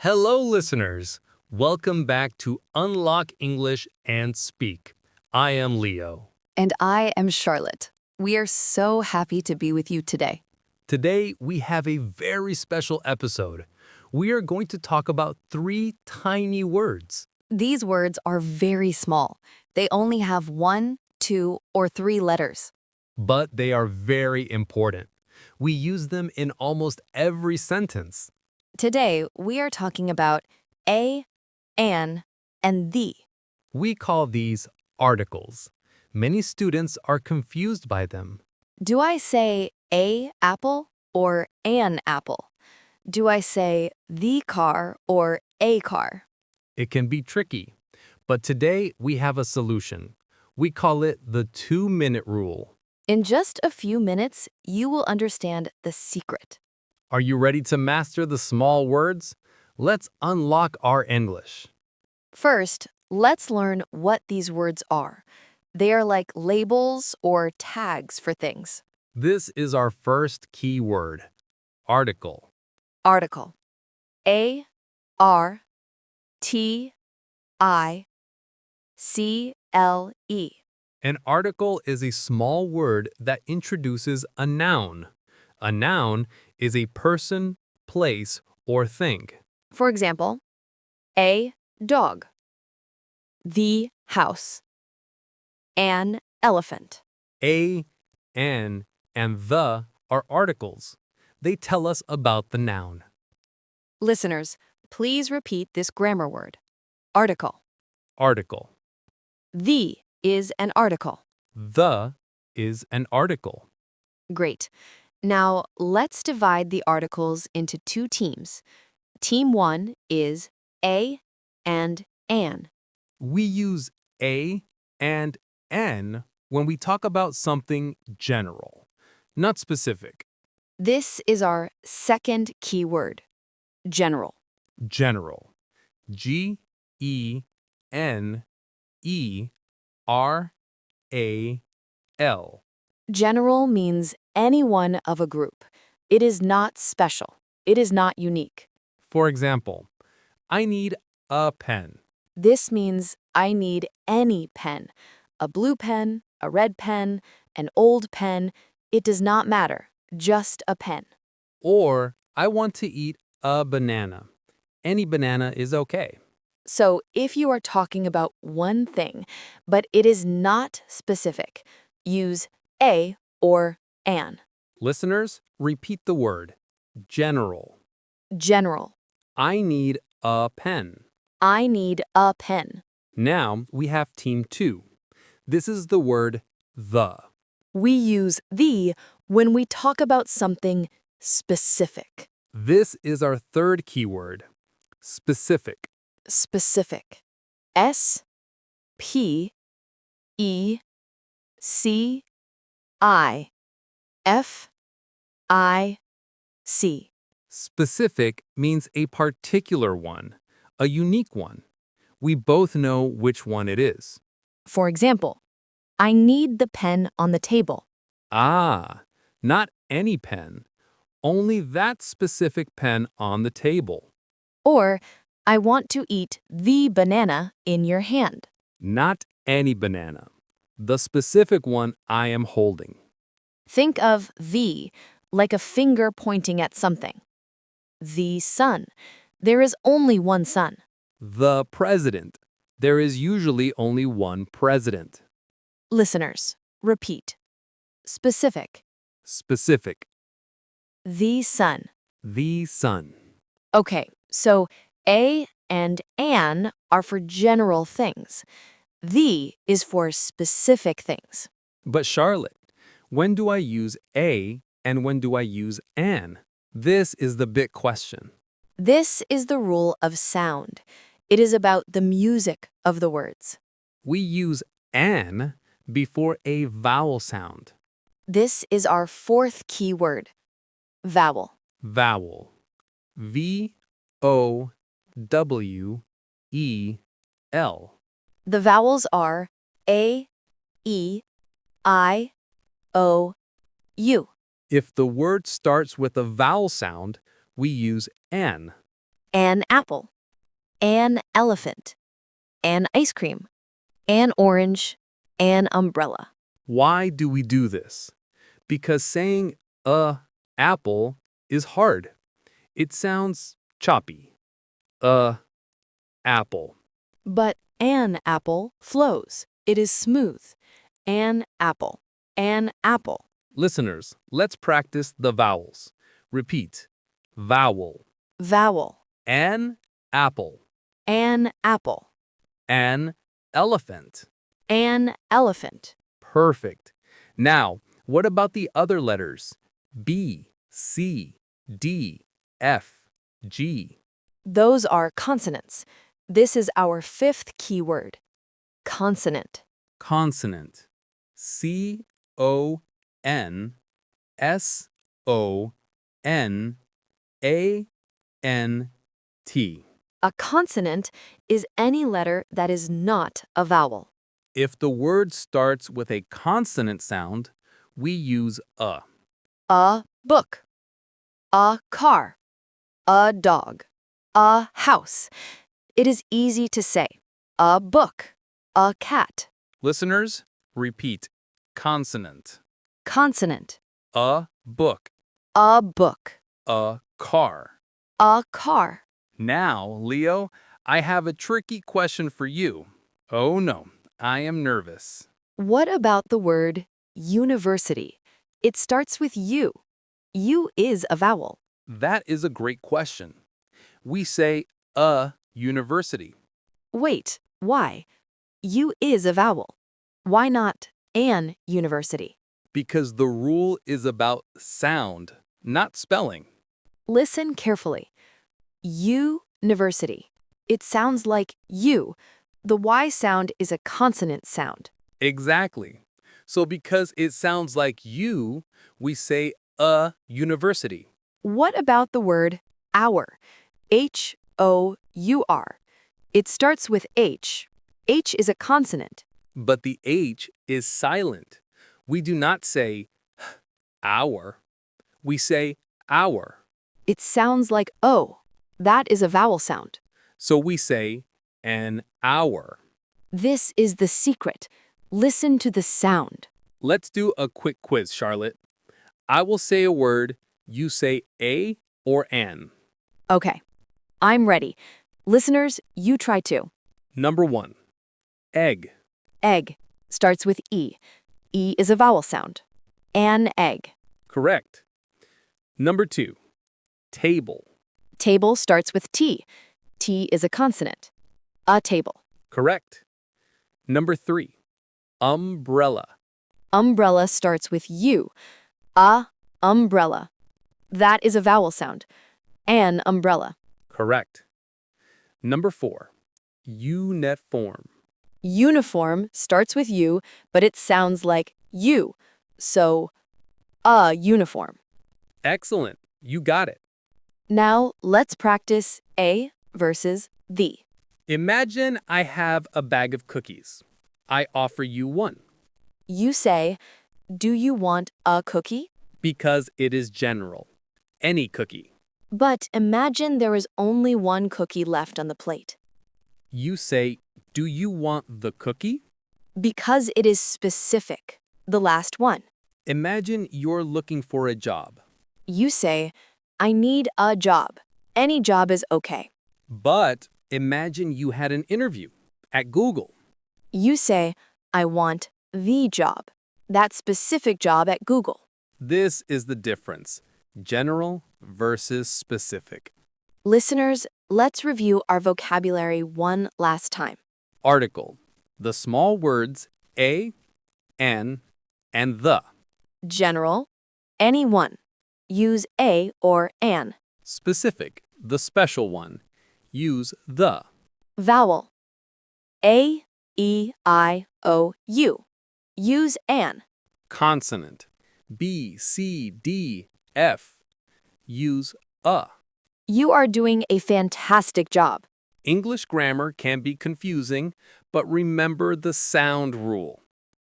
Hello, listeners. Welcome back to Unlock English and Speak. I am Leo. And I am Charlotte. We are so happy to be with you today. Today, we have a very special episode. We are going to talk about three tiny words. These words are very small. They only have 1, 2, or 3 letters. But they are very important. We use them in almost every sentence. Today, we are talking about a, an, and the. We call these articles. Many students are confused by them. Do I say a apple or an apple? Do I say the car or a car? It can be tricky. But today, we have a solution. We call it the 2-minute rule. In just a few minutes, you will understand the secret. Are you ready to master the small words? Let's unlock our English. First, let's learn what these words are. They are like labels or tags for things. This is our first key word, article. Article. A-R-T-I-C-L-E. An article is a small word that introduces a noun. A noun is a person, place, or thing. For example, a dog, the house, an elephant. A, an, and the are articles. They tell us about the noun. Listeners, please repeat this grammar word. Article. Article. The is an article. The is an article. Great. Now, let's divide the articles into 2 teams. Team 1 is a and an. We use a and an when we talk about something general, not specific. This is our second key word, general. General. G-E-N-E-R-A-L. General means any one of a group. It is not special. It is not unique. For example, I need a pen. This means I need any pen. A blue pen, a red pen, an old pen. It does not matter. Just a pen. Or I want to eat a banana. Any banana is okay. So if you are talking about one thing, but it is not specific, use a or an. Listeners, repeat the word. General. General. I need a pen. I need a pen. Now we have team 2. This is the word the. We use the when we talk about something specific. This is our third keyword, specific. Specific. S-P-E-C-I-F-I-C. Specific means a particular one, a unique one. We both know which one it is. For example, I need the pen on the table. Ah, not any pen, only that specific pen on the table. Or, I want to eat the banana in your hand. Not any banana, the specific one I am holding. Think of the like a finger pointing at something. The sun. There is only one sun. The president. There is usually only one president. Listeners, repeat. Specific. Specific. The sun. The sun. Okay, so a and an are for general things. The is for specific things. But Charlotte, when do I use a and when do I use an? This is the big question. This is the rule of sound. It is about the music of the words. We use an before a vowel sound. This is our fourth key word, vowel. Vowel. V-O-W-E-L. The vowels are A, E, I, O, U. If the word starts with a vowel sound, we use an. an apple, an elephant, an ice cream, an orange, an umbrella. Why do we do this? Because saying a apple is hard. It sounds choppy. A apple. But an apple flows. It is smooth. An apple, an apple. Listeners, let's practice the vowels. Repeat. Vowel. Vowel, An apple. an apple, An elephant. an elephant. Perfect. Now, what about the other letters? B, C, D, F, G. Those are consonants. This is our fifth keyword. Consonant. Consonant. C-O-N-S-O-N-A-N-T. A consonant is any letter that is not a vowel. If the word starts with a consonant sound, we use a. A book, a car, a dog, a house. It is easy to say. A book, a cat. Listeners, repeat. Consonant. Consonant. A book. A book, A car. a car. Now, Leo, I have a tricky question for you. Oh no, I am nervous. What about the word university? It starts with U. U is a vowel. That is a great question. We say a university Wait, why? U is a vowel. Why not an university? because the rule is about sound, not spelling. Listen carefully. University. It sounds like U. The Y sound is a consonant sound. Exactly. So because it sounds like you, we say a university. What about the word hour? H-O-U-R. It starts with H. H is a consonant. But the H is silent. We do not say hour. We say hour. It sounds like O. That is a vowel sound. So we say an hour. This is the secret. Listen to the sound. Let's do a quick quiz, Charlotte. I will say a word, you say a or an. Okay, I'm ready. Listeners, you try too. Number 1, egg. Egg starts with E. E is a vowel sound. An egg. Correct. Number 2, table. Table starts with T. T is a consonant. A table. Correct. Number 3, umbrella. Umbrella starts with U. A umbrella. That is a vowel sound. An umbrella. Correct. Number 4, uniform. Uniform starts with U, but it sounds like U. So, a uniform. Excellent. You got it. Now, let's practice A versus the. Imagine I have a bag of cookies. I offer you one You say, do you want a cookie? because it is general. Any cookie. But imagine there is only one cookie left on the plate. You say, do you want the cookie? Because it is specific, the last one. Imagine you're looking for a job. You say, I need a job. Any job is okay. But imagine you had an interview at Google. You say, I want the job. That specific job at Google. This is the difference. General versus specific. Listeners, let's review our vocabulary one last time. Article. The small words a, an, and the. General, anyone. Use a or an. Specific. The special one. Use the. Vowel. A, E, I, O, U. Use an. Consonant. B, C, D, F. Use a. You are doing a fantastic job. English grammar can be confusing, but remember the sound rule.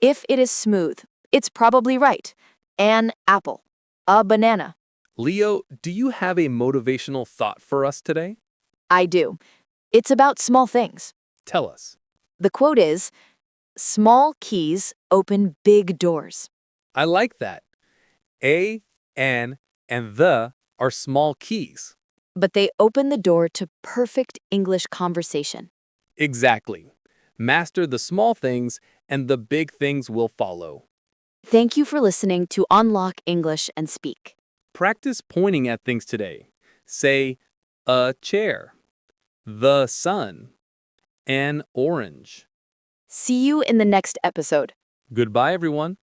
If it is smooth, it's probably right. An apple. A banana. Leo, do you have a motivational thought for us today? I do. It's about small things. Tell us. The quote is, small keys open big doors. I like that. A, an, and the are small keys. But they open the door to perfect English conversation. Exactly. Master the small things, and the big things will follow. Thank you for listening to Unlock English and Speak. Practice pointing at things today. Say, a chair, the sun, an orange. See you in the next episode. Goodbye, everyone.